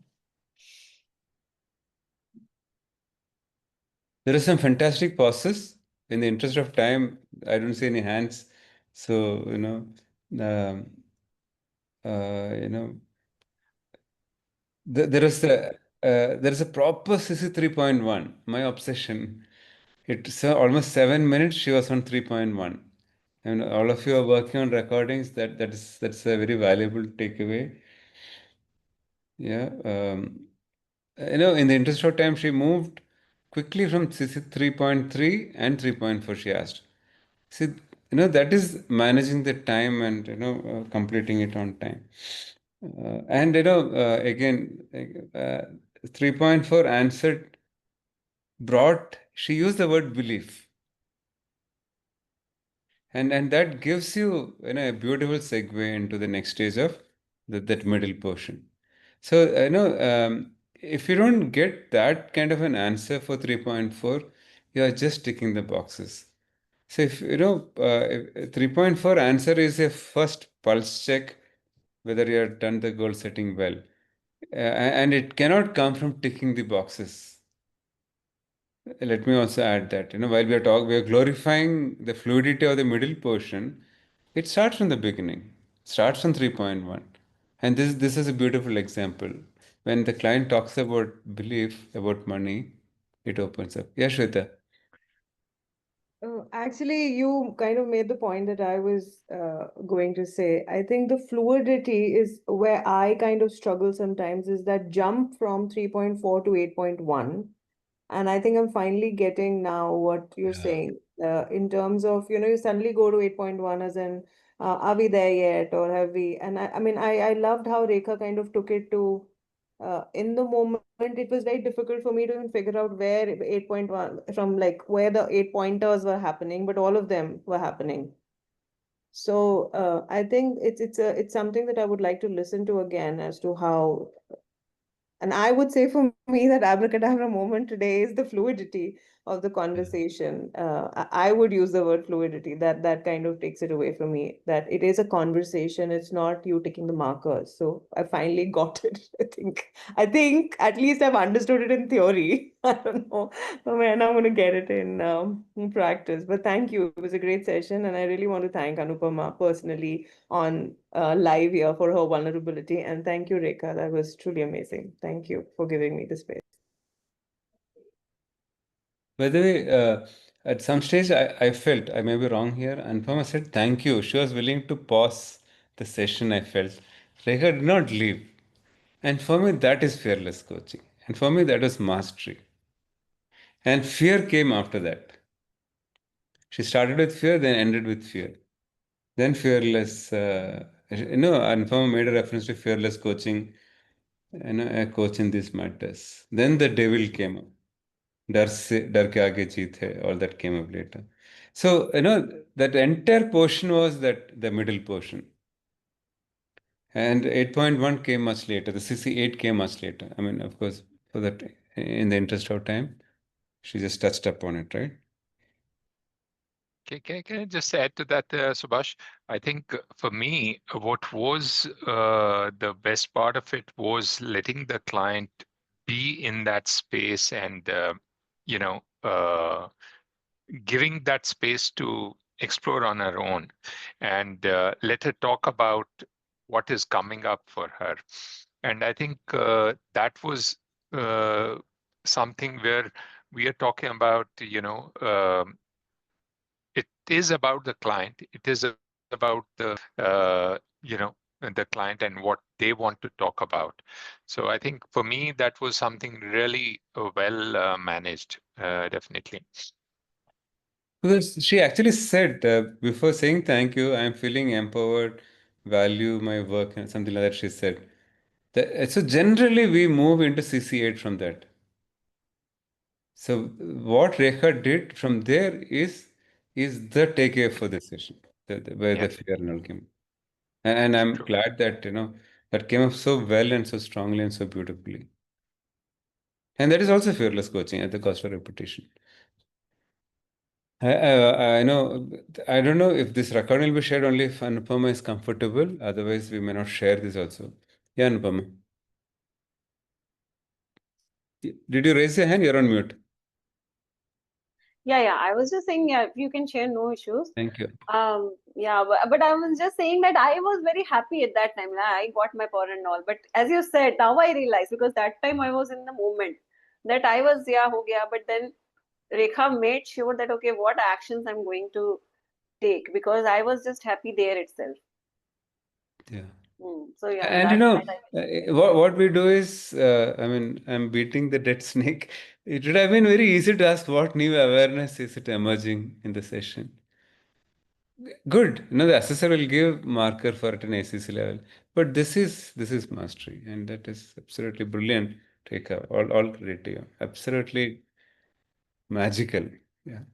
There are some fantastic pauses. In the interest of time, I don't see any hands. So, there is a proper CC 3.1. My obsession. It's almost 7 minutes. She was on 3.1. And all of you are working on recordings. That's a very valuable takeaway. Yeah. In the interest of time, she moved quickly from CC 3.3 and 3.4, she asked. See, that is managing the time and, completing it on time. And, again, 3.4 answered she used the word belief. And that gives you, a beautiful segue into the next stage of that middle portion. So, if you don't get that kind of an answer for 3.4, you are just ticking the boxes. So, if 3.4 answer is a first pulse check whether you have done the goal setting well. And it cannot come from ticking the boxes. Let me also add that, while we are glorifying the fluidity of the middle portion, it starts from the beginning, starts from 3.1. And this is a beautiful example. When the client talks about belief, about money, it opens up. Yeah, Shweta. Actually, you kind of made the point that I was going to say. I think the fluidity is where I kind of struggle sometimes, is that jump from 3.4 to 8.1. And I think I'm finally getting now what you're saying in terms of, you suddenly go to 8.1 as in, are we there yet or have we? And I mean, I loved how Rekha kind of took it to, in the moment, it was very difficult for me to even figure out where 8.1, from like where the 8 pointers were happening, but all of them were happening. So I think it's something that I would like to listen to again as to how. And I would say for me that abracadabra moment today is the fluidity of the conversation. I would use the word fluidity. That kind of takes it away from me. That it is a conversation. It's not you ticking the markers. So I finally got it. I think at least I've understood it in theory. I don't know when I'm going to get it in practice. But thank you. It was a great session, and I really want to thank Anupama personally on live here for her vulnerability. And thank you, Rekha. That was truly amazing. Thank you for giving me the space. By the way, at some stage, I felt, I may be wrong here, Anupama said thank you. She was willing to pause the session, I felt. Rekha did not leave. And for me, that is fearless coaching. And for me, that was mastery. And fear came after that. She started with fear, then ended with fear. Then fearless, Anupama made a reference to fearless coaching, a coach in these matters. Then the devil came up. डर के आगे जीत है, all that came up later. So, that entire portion was the middle portion. And 8.1 came much later. The CC8 came much later. I mean, of course, for that, in the interest of time, she just touched upon it, right? Can I just add to that, Subash? I think for me, what was the best part of it was letting the client be in that space and, giving that space to explore on her own and let her talk about what is coming up for her. And I think that was something where we are talking about, it is about the client. It is about the client and what they want to talk about. So I think for me that was something really well managed, definitely. Because she actually said, before saying thank you, I'm feeling empowered, value my work, and something like that, she said. So generally, we move into CC8 from that. So what Rekha did from there is the takeaway for this session, where the fear and all came. And I'm True. glad that, that came up so well and so strongly and so beautifully. And that is also fearless coaching at the cost of repetition. I know, I don't know if this recording will be shared only if Anupama is comfortable. Otherwise, we may not share this also. Yeah, Anupama. Did you raise your hand? You're on mute. Yeah, I was just saying, yeah, you can share, no issues. Thank you. Yeah, but I was just saying that I was very happy at that time. I got my power and all. But as you said, now I realize, because that time I was in the moment that I was, ho gaya. But then Rekha made sure that, okay, what actions I'm going to take, because I was just happy there itself. Yeah. So yeah, And what we do is, I mean, I'm beating the dead snake. It would have been very easy to ask what new awareness is it emerging in the session. Good, the assessor will give marker for it in ACC level, but this is mastery, and that is absolutely brilliant. Take all credit to you. Absolutely magical. Yeah.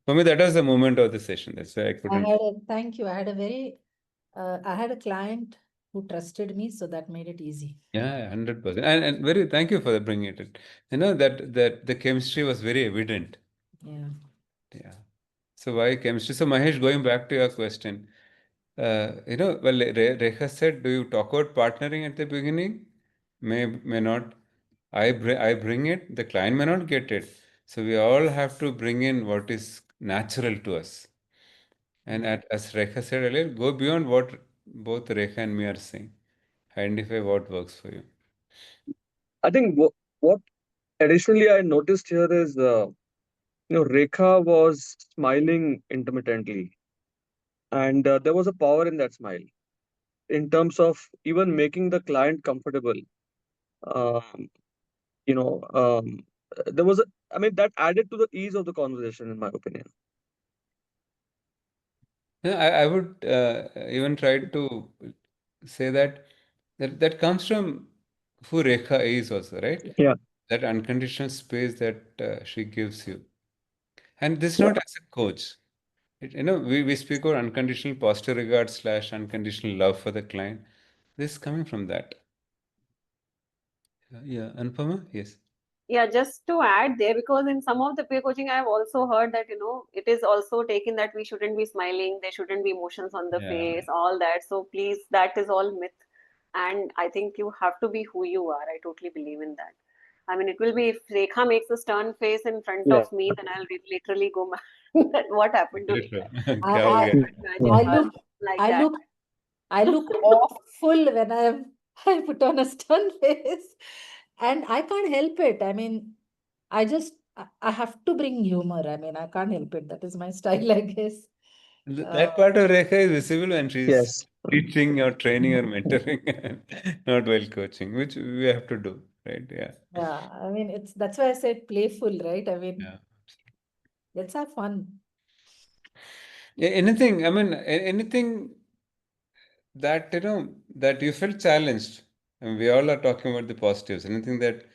For me, that was the moment of the session. That's why I couldn't. Thank you. I had a client who trusted me, so that made it easy. Yeah, 100%. And very thank you for bringing it. That the chemistry was very evident. Yeah. Yeah. So why chemistry? So Mahesh, going back to your question, well, Rekha said, do you talk about partnering at the beginning? May not. I bring it. The client may not get it. So we all have to bring in what is natural to us. And as Rekha said earlier, go beyond what both Rekha and me are saying. Identify what works for you. I think what additionally I noticed here is, Rekha was smiling intermittently, and there was a power in that smile in terms of even making the client comfortable. Um, you know, there was that added to the ease of the conversation, in my opinion. Yeah, I would even try to say that comes from who Rekha is also, right? Yeah. That unconditional space that she gives you. And this is Yeah. not as a coach. We speak about unconditional positive regard / unconditional love for the client. This is coming from that. Yeah, Anupama? Yes. Yeah, just to add there, because in some of the peer coaching, I've also heard that, it is also taken that we shouldn't be smiling, there shouldn't be emotions on the Yeah. face, all that. So please, that is all myth. And I think you have to be who you are. I totally believe in that. I mean, it will be if Rekha makes a stern face in front of me, then I'll literally go mad. What happened to Rekha? I look awful when I put on a stern face, and I can't help it. I mean, I have to bring humor. I mean, I can't help it. That is my style, I guess. That part of Rekha is visible when she's Yes. teaching or training or mentoring, not while coaching, which we have to do, right? Yeah. Yeah, I mean, that's why I said playful, right? I mean, Yeah. let's have fun. Anything that that you felt challenged, and we all are talking about the positives. Anything that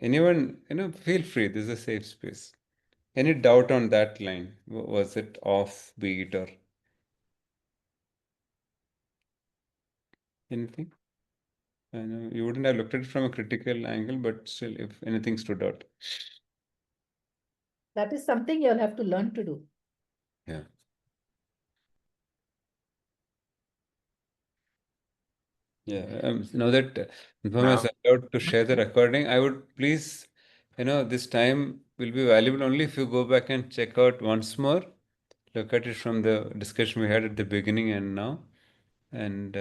anyone feel free. This is a safe space. Any doubt on that line? Was it offbeat or anything? I know you wouldn't have looked at it from a critical angle, but still, if anything stood out. That is something you'll have to learn to do. Yeah. Yeah. Now that Nupama is allowed to share the recording, I would please, this time will be valuable only if you go back and check out once more. Look at it from the discussion we had at the beginning and now. And,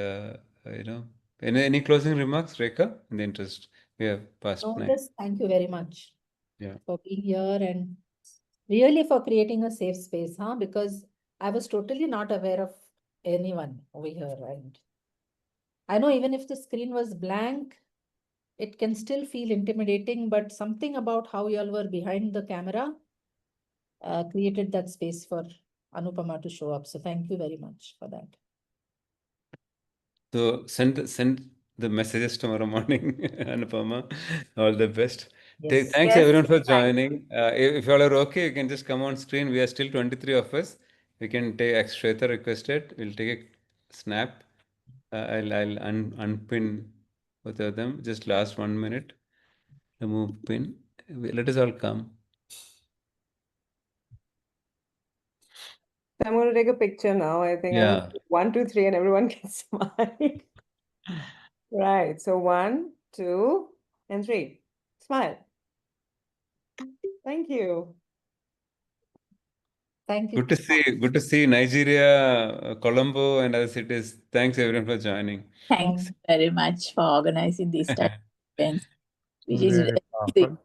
any closing remarks, Rekha? In the interest, we have passed No, 9. just thank you very much Yeah. for being here and really for creating a safe space, because I was totally not aware of anyone over here. And I know even if the screen was blank, it can still feel intimidating, but something about how y'all were behind the camera created that space for Anupama to show up. So thank you very much for that. So send the messages tomorrow morning, Anupama. All the best. Yes. Thanks Yes, everyone for thank joining. If you all are okay, you can just come on screen. We are still 23 of us. We can take Shweta requested. We'll take a snap. I'll unpin both of them. Just last 1 minute. Remove pin. Let us all come. I'm going to take a picture now. I think Yeah. I'm going to 1, 2, 3, and everyone can smile. Right. So 1, 2, and 3. Smile. Thank you. Thank you. Good to see Nigeria, Colombo, and other cities. Thanks everyone for joining. Thanks very much for organizing this type of events, which is Really powerful.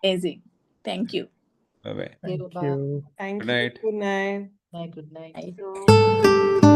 amazing. Thank you. Bye bye. Thank you. Thank Good you. night. Good night. Good night. Bye. Thank you.